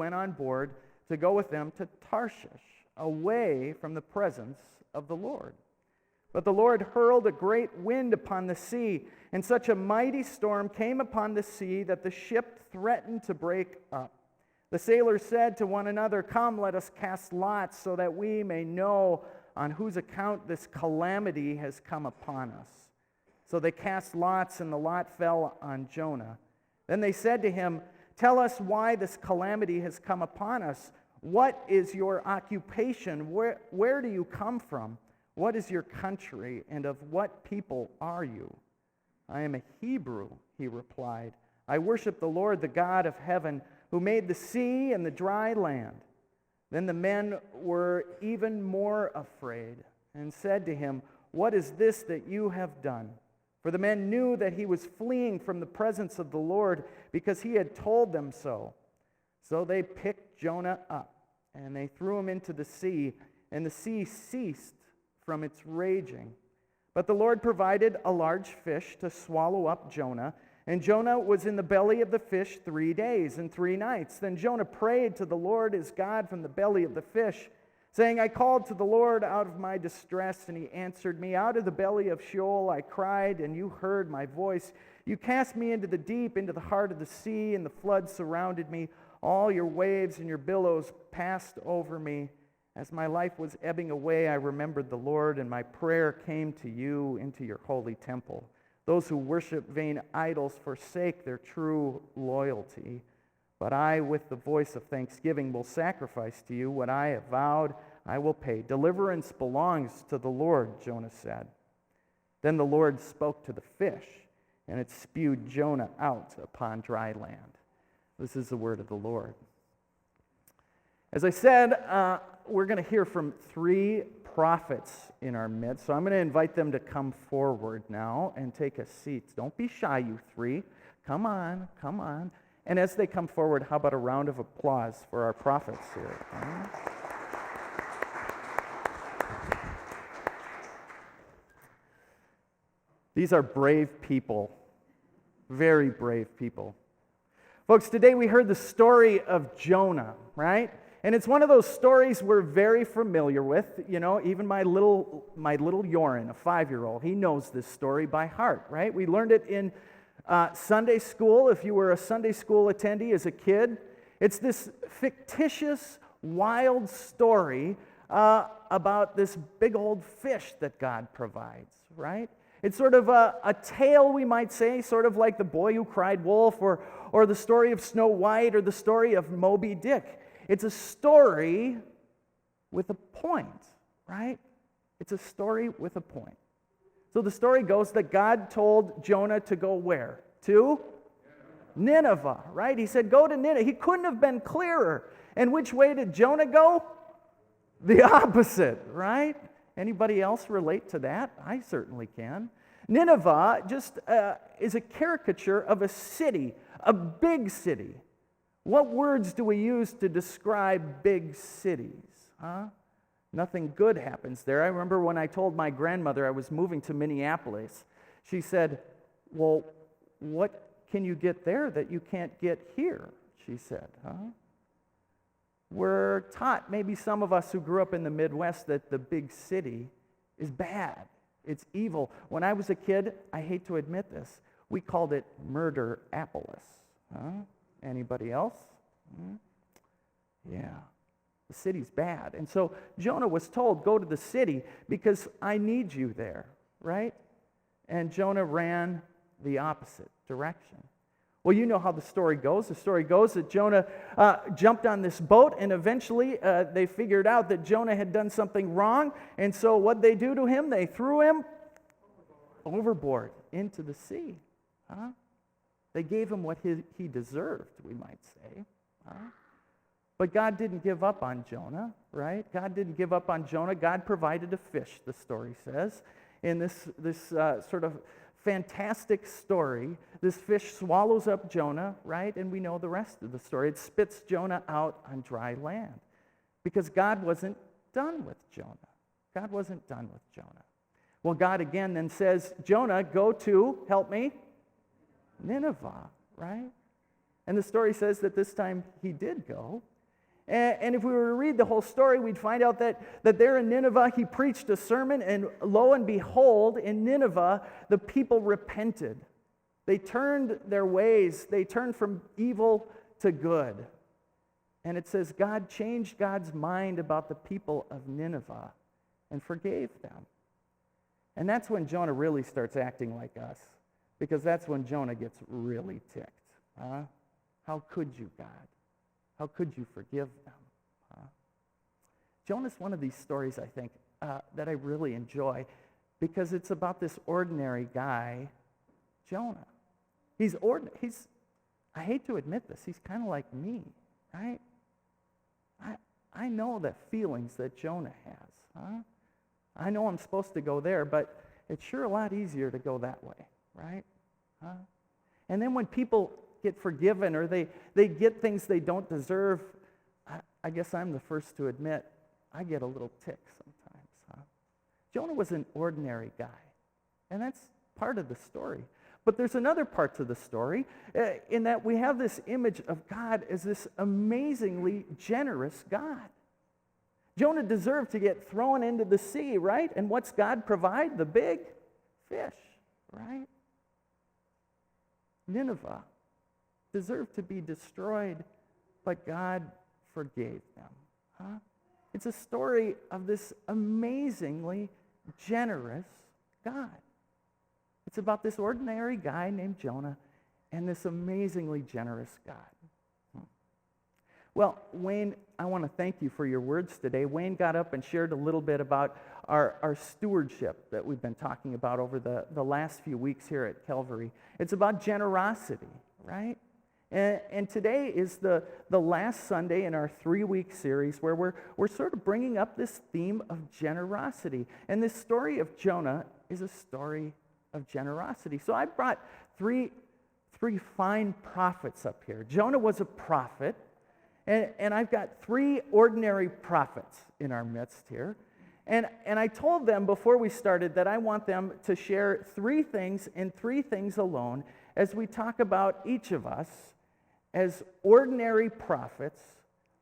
went on board to go with them to Tarshish, away from the presence of the Lord. But the Lord hurled a great wind upon the sea, and such a mighty storm came upon the sea that the ship threatened to break up. The sailors said to one another, "Come, let us cast lots so that we may know on whose account this calamity has come upon us." So they cast lots, and the lot fell on Jonah. Then they said to him, "Tell us why this calamity has come upon us. What is your occupation? Where do you come from? What is your country, and of what people are you?" "I am a Hebrew," he replied. "I worship the Lord, the God of heaven, who made the sea and the dry land." Then the men were even more afraid and said to him, "What is this that you have done?" For the men knew that he was fleeing from the presence of the Lord because he had told them so. So they picked Jonah up, and they threw him into the sea, and the sea ceased from its raging. But the Lord provided a large fish to swallow up Jonah, and Jonah was in the belly of the fish 3 days and 3 nights. Then Jonah prayed to the Lord his God from the belly of the fish, saying, "I called to the Lord out of my distress, and he answered me. Out of the belly of Sheol I cried, and you heard my voice. You cast me into the deep, into the heart of the sea, and the flood surrounded me. All your waves and your billows passed over me. As my life was ebbing away, I remembered the Lord, and my prayer came to you into your holy temple. Those who worship vain idols forsake their true loyalty. But I, with the voice of thanksgiving, will sacrifice to you what I have vowed I will pay. Deliverance belongs to the Lord," Jonah said. Then the Lord spoke to the fish, and it spewed Jonah out upon dry land. This is the word of the Lord. As I said, we're going to hear from 3 prophets in our midst. So I'm going to invite them to come forward now and take a seat. Don't be shy, you 3. Come on, come on. And as they come forward, how about a round of applause for our prophets here? These are brave people, very brave people. Folks, today we heard the story of Jonah, right? And it's one of those stories we're very familiar with. You know, even my little Yorin, a 5-year-old, he knows this story by heart, right? We learned it in Sunday school, if you were a Sunday school attendee as a kid. It's this fictitious, wild story about this big old fish that God provides, right? It's sort of a tale, we might say, sort of like The Boy Who Cried Wolf or the story of Snow White or the story of Moby Dick. It's a story with a point, right? It's a story with a point. So the story goes that God told Jonah to go where? To Nineveh, right? He said, go to Nineveh. He couldn't have been clearer. And which way did Jonah go? The opposite, right? Anybody else relate to that? I certainly can. Nineveh just is a caricature of a city, a big city. What words do we use to describe big cities? Nothing good happens there. I remember when I told my grandmother I was moving to Minneapolis, she said, "Well, what can you get there that you can't get here?" she said. We're taught, maybe some of us who grew up in the Midwest, that the big city is bad. It's evil. When I was a kid, I hate to admit this, we called it Murder-apolis. Anybody else? Yeah. The city's bad. And so Jonah was told, go to the city because I need you there, right? And Jonah ran the opposite direction. Well, you know how the story goes. The story goes that Jonah jumped on this boat, and eventually they figured out that Jonah had done something wrong. And so what they do to him? They threw him overboard into the sea. They gave him what he deserved, we might say. But God didn't give up on Jonah, right? God didn't give up on Jonah. God provided a fish, the story says. In this sort of fantastic story, this fish swallows up Jonah, right? And we know the rest of the story. It spits Jonah out on dry land because God wasn't done with Jonah. God wasn't done with Jonah. Well, God again then says, Jonah, go to, help me, Nineveh, right? And the story says that this time he did go, And if we were to read the whole story, we'd find out that there in Nineveh, he preached a sermon, and lo and behold, in Nineveh, the people repented. They turned their ways. They turned from evil to good. And it says God changed God's mind about the people of Nineveh and forgave them. And that's when Jonah really starts acting like us, because that's when Jonah gets really ticked. How could you, God? How could you forgive them? Jonah's one of these stories, I think, that I really enjoy, because it's about this ordinary guy, Jonah. He's ordinary. I hate to admit this, he's kind of like me, right? I know the feelings that Jonah has. I know I'm supposed to go there, but it's sure a lot easier to go that way, right? And then when people get forgiven or they get things they don't deserve, I guess I'm the first to admit I get a little tick sometimes. Jonah was an ordinary guy, and that's part of the story. But there's another part to the story in that we have this image of God as this amazingly generous God. Jonah deserved to get thrown into the sea, right? And what's God provide? The big fish, right? Nineveh deserved to be destroyed, but God forgave them. It's a story of this amazingly generous God. It's about this ordinary guy named Jonah and this amazingly generous God. Well, Wayne, I want to thank you for your words today. Wayne got up and shared a little bit about our stewardship that we've been talking about over the last few weeks here at Calvary. It's about generosity, right? And today is the last Sunday in our 3-week series where we're sort of bringing up this theme of generosity. And this story of Jonah is a story of generosity. So I brought three fine prophets up here. Jonah was a prophet. And I've got 3 ordinary prophets in our midst here. And I told them before we started that I want them to share 3 things and 3 things alone as we talk about each of us as ordinary prophets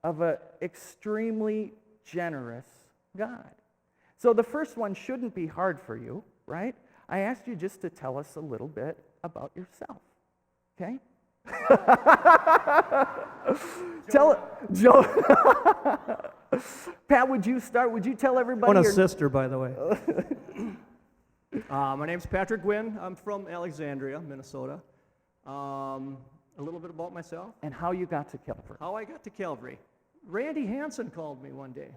of an extremely generous God. So the first one shouldn't be hard for you, right? I asked you just to tell us a little bit about yourself, okay? Tell Joe. Pat, would you start? Would you tell everybody? I want a sister, by the way. My name's Patrick Gwynn. I'm from Alexandria, Minnesota. A little bit about myself. And how you got to Calvary. How I got to Calvary. Randy Hansen called me one day.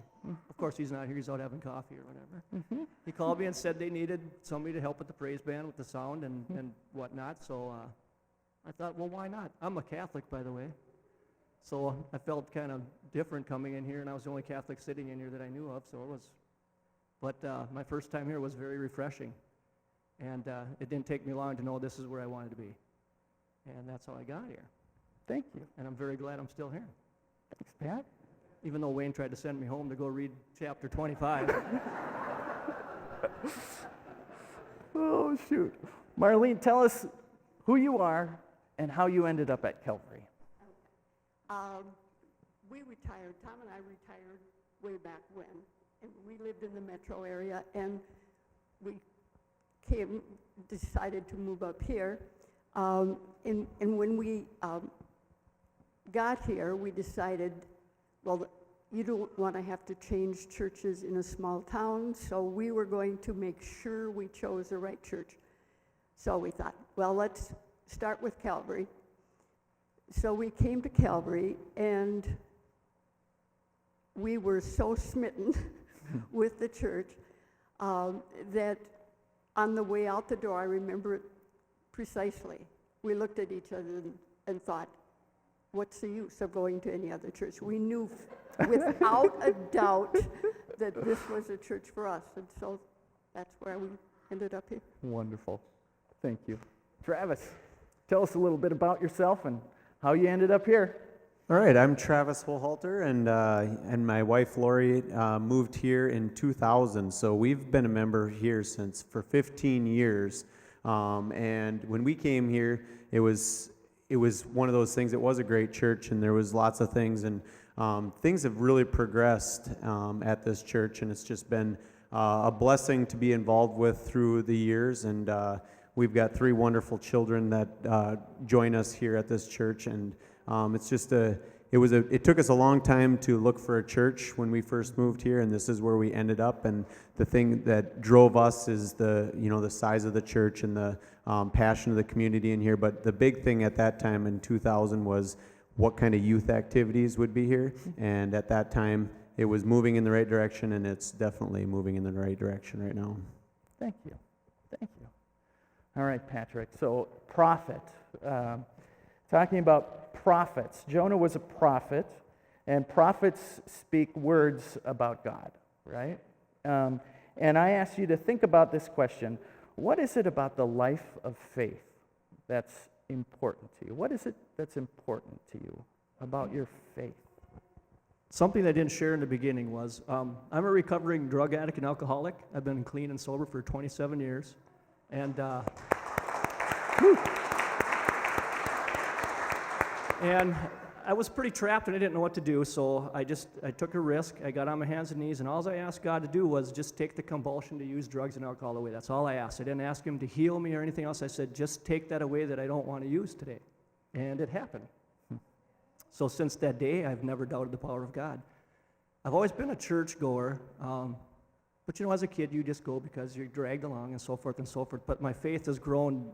Of course, he's not here. He's out having coffee or whatever. Mm-hmm. He called me and said they needed somebody to help with the praise band, with the sound and whatnot. So I thought, well, why not? I'm a Catholic, by the way. So I felt kind of different coming in here, and I was the only Catholic sitting in here that I knew of. So it was, but my first time here was very refreshing. And it didn't take me long to know this is where I wanted to be. And that's how I got here. Thank you. And I'm very glad I'm still here. Thanks, Pat. Even though Wayne tried to send me home to go read chapter 25. Oh, shoot. Marlene, tell us who you are and how you ended up at Calvary. We retired, Tom and I retired way back when, and we lived in the metro area, and we decided to move up here. And when we got here, we decided, well, you don't want to have to change churches in a small town, so we were going to make sure we chose the right church. So we thought, well, let's start with Calvary. So we came to Calvary, and we were so smitten with the church that on the way out the door, I remember it precisely. We looked at each other and thought, what's the use of going to any other church? We knew without a doubt that this was a church for us, and so that's where we ended up here. Wonderful. Thank you. Travis, tell us a little bit about yourself and how you ended up here. All right, I'm Travis Wohlhalter, and my wife Lori moved here in 2000. So we've been a member here for 15 years. And when we came here, it was one of those things. It was a great church, and there was lots of things. And things have really progressed at this church, and it's just been a blessing to be involved with through the years. And we've got 3 wonderful children that join us here at this church, and it's just it took us a long time to look for a church when we first moved here, and this is where we ended up. And the thing that drove us is the size of the church and the passion of the community in here. But the big thing at that time in 2000 was what kind of youth activities would be here. And at that time, it was moving in the right direction, and it's definitely moving in the right direction right now. Thank you. Thank you. All right, Patrick. So, prophet. Talking about prophets. Jonah was a prophet, and prophets speak words about God, right? And I ask you to think about this question. What is it about the life of faith that's important to you? What is it that's important to you about your faith? Something I didn't share in the beginning was, I'm a recovering drug addict and alcoholic. I've been clean and sober for 27 years. And I was pretty trapped and I didn't know what to do, so I took a risk. I got on my hands and knees, and all I asked God to do was just take the compulsion to use drugs and alcohol away. That's all I asked. I didn't ask Him to heal me or anything else. I said, just take that away that I don't want to use today. And it happened. So since that day, I've never doubted the power of God. I've always been a churchgoer, but as a kid, you just go because you're dragged along and so forth and so forth. But my faith has grown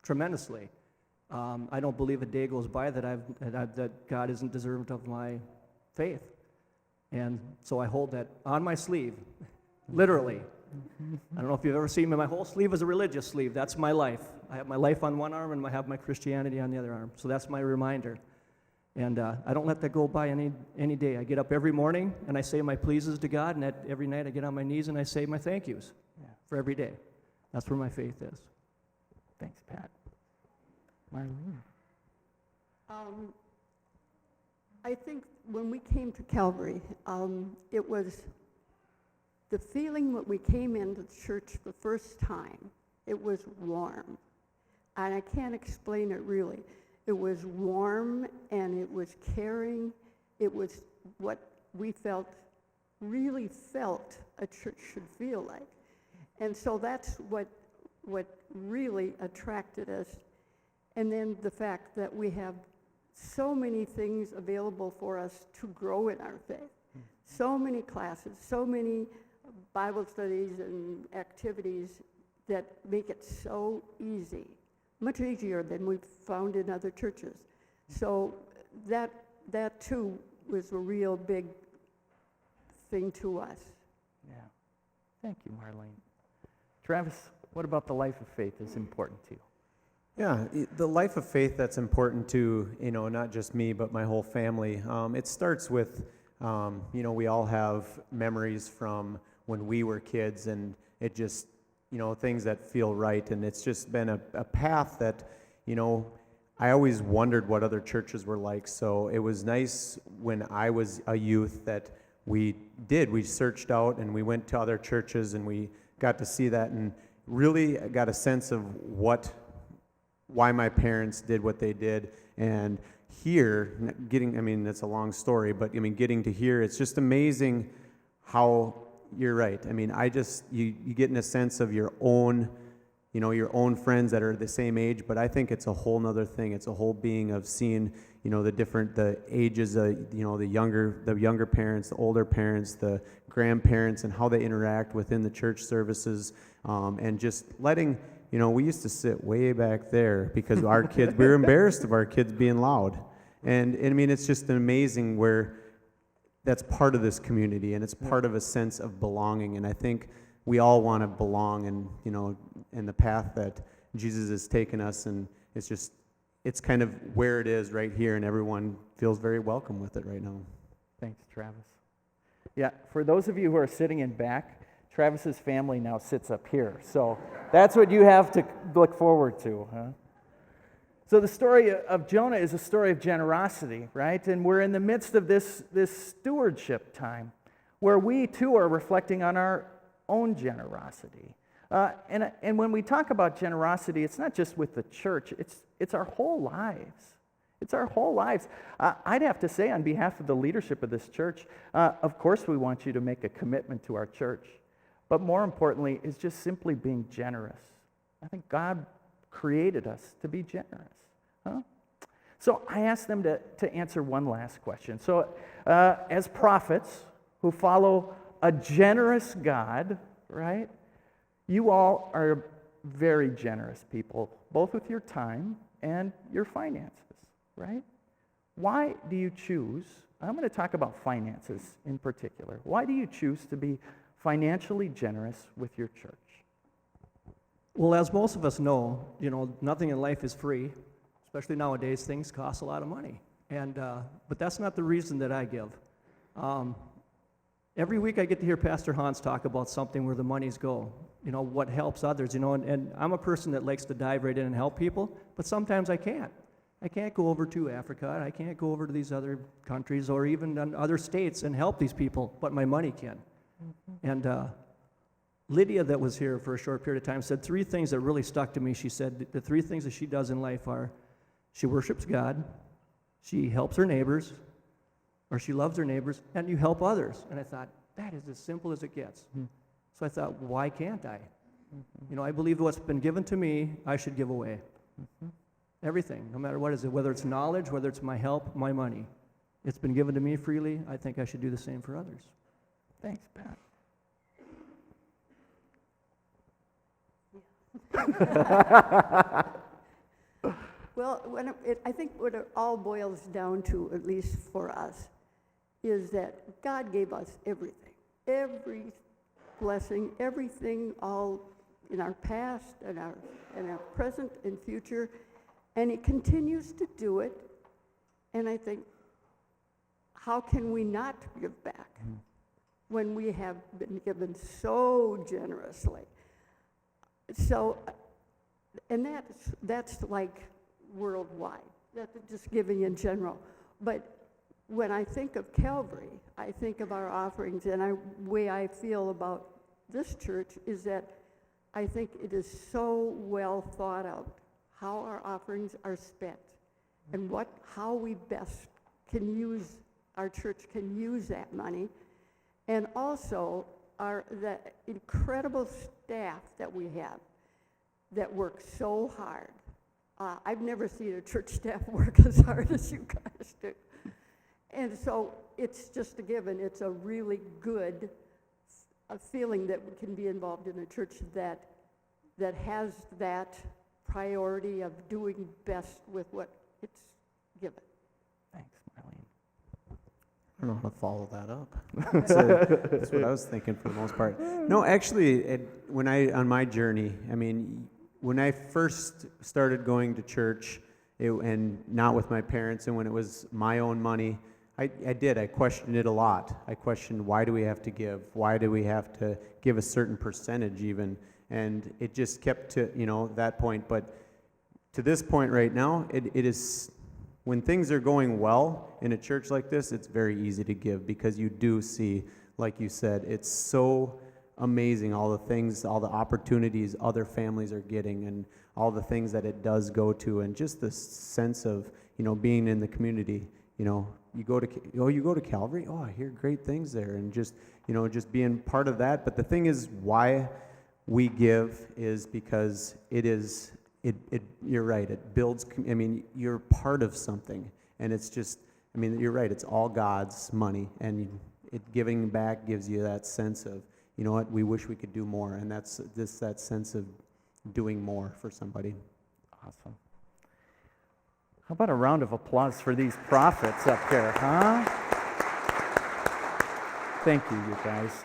tremendously. I don't believe a day goes by that God isn't deserving of my faith. And so I hold that on my sleeve, literally. I don't know if you've ever seen me. My whole sleeve is a religious sleeve. That's my life. I have my life on one arm, and I have my Christianity on the other arm. So that's my reminder. And I don't let that go by any day. I get up every morning, and I say my pleases to God, and every night I get on my knees, and I say my thank yous for every day. That's where my faith is. Thanks, Pat. Marlene. I think when we came to Calvary, it was the feeling when we came into church the first time. It was warm, and I can't explain it really. It was warm and it was caring. It was what we really felt a church should feel like. And so that's what really attracted us. And then the fact that we have so many things available for us to grow in our faith. So many classes, so many Bible studies and activities that make it so easy. Much easier than we've found in other churches. So that too was a real big thing to us. Yeah. Thank you, Marlene. Travis, what about the life of faith is important to you? Yeah, the life of faith that's important to, not just me, but my whole family. It starts with, we all have memories from when we were kids, and it just, things that feel right. And it's just been a path that, I always wondered what other churches were like. So it was nice when I was a youth that we searched out and we went to other churches and we got to see that and really got a sense of why my parents did what they did. And here, that's a long story, but getting to here, it's just amazing how you're right. You get in a sense of your own friends that are the same age, but I think it's a whole nother thing. It's a whole being of seeing, the ages, the younger parents, the older parents, the grandparents, and how they interact within the church services, and just letting, we used to sit way back there because our kids, we were embarrassed of our kids being loud. And it's just amazing where that's part of this community, and it's part of a sense of belonging. And I think we all want to belong in the path that Jesus has taken us, and it's kind of where it is right here, and everyone feels very welcome with it right now. Thanks, Travis. Yeah, for those of you who are sitting in back, Travis's family now sits up here. So that's what you have to look forward to, huh? So the story of Jonah is a story of generosity, right? And we're in the midst of this stewardship time where we too are reflecting on our own generosity. And when we talk about generosity, it's not just with the church, it's our whole lives. It's our whole lives. I'd have to say on behalf of the leadership of this church, of course we want you to make a commitment to our church. But more importantly is just simply being generous. I think God created us to be generous. Huh? So I asked them to answer one last question. So as prophets who follow a generous God, right, you all are very generous people, both with your time and your finances, right? Why do you choose, I'm going to talk about finances in particular, why do you choose to be financially generous with your church? Well, as most of us know, nothing in life is free. Especially nowadays, things cost a lot of money. But that's not the reason that I give. Every week I get to hear Pastor Hans talk about something where the monies go, what helps others, and I'm a person that likes to dive right in and help people, but sometimes I can't. I can't go over to Africa, and I can't go over to these other countries or even other states and help these people, but my money can. Mm-hmm. And Lydia, that was here for a short period of time, said 3 things that really stuck to me. She said the 3 things that she does in life are she worships God, she helps her neighbors, or she loves her neighbors, and you help others. And I thought, that is as simple as it gets. Mm-hmm. So I thought, why can't I? Mm-hmm. I believe what's been given to me, I should give away. Mm-hmm. Everything, no matter what it is, whether it's knowledge, whether it's my help, my money. It's been given to me freely. I think I should do the same for others. Thanks, Pat. Well, I think what it all boils down to, at least for us, is that God gave us everything. Every blessing, everything, all in our past and our present and future, and He continues to do it. And I think, how can we not give back when we have been given so generously? So, and that's like worldwide. That's just giving in general. But when I think of Calvary, I think of our offerings, and the way I feel about this church is that I think it is so well thought out how our offerings are spent and how we best can use, our church can use that money, and also the incredible staff that we have that work so hard. I've never seen a church staff work as hard as you guys do. And so it's just a given. It's a really good feeling that we can be involved in a church that has that priority of doing best with what it's given. Thanks, Marlene. I don't know how to follow that up. That's what I was thinking for the most part. No, actually, on my journey, when I first started going to church, and not with my parents, and when it was my own money, I questioned it a lot. I questioned, why do we have to give? Why do we have to give a certain percentage even? And it just kept to, that point. But to this point right now, it is, when things are going well in a church like this, it's very easy to give, because you do see, like you said, it's so amazing, all the things, all the opportunities other families are getting, and all the things that it does go to, and just the sense of, being in the community. You go to Calvary, I hear great things there, and just being part of that. But the thing is, why we give is because you're right, it builds, you're part of something, and it's just, you're right, it's all God's money, and giving back gives you that sense of, we wish we could do more, and that's that sense of doing more for somebody. Awesome. How about a round of applause for these prophets up there, huh? Thank you, you guys.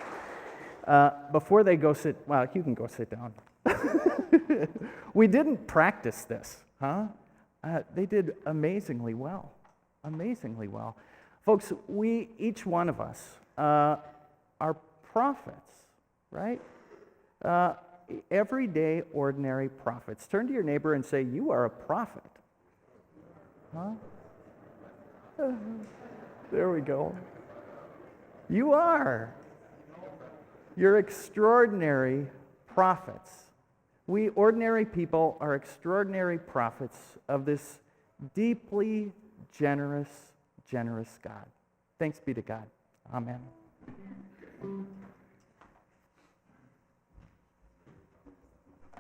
Before they go sit, well, you can go sit down. We didn't practice this, huh? They did amazingly well, amazingly well. Folks, each one of us, are prophets, right? Everyday, ordinary prophets. Turn to your neighbor and say, you are a prophet. Huh? There we go. You are. You're extraordinary prophets. We ordinary people are extraordinary prophets of this deeply generous, generous God. Thanks be to God. Amen.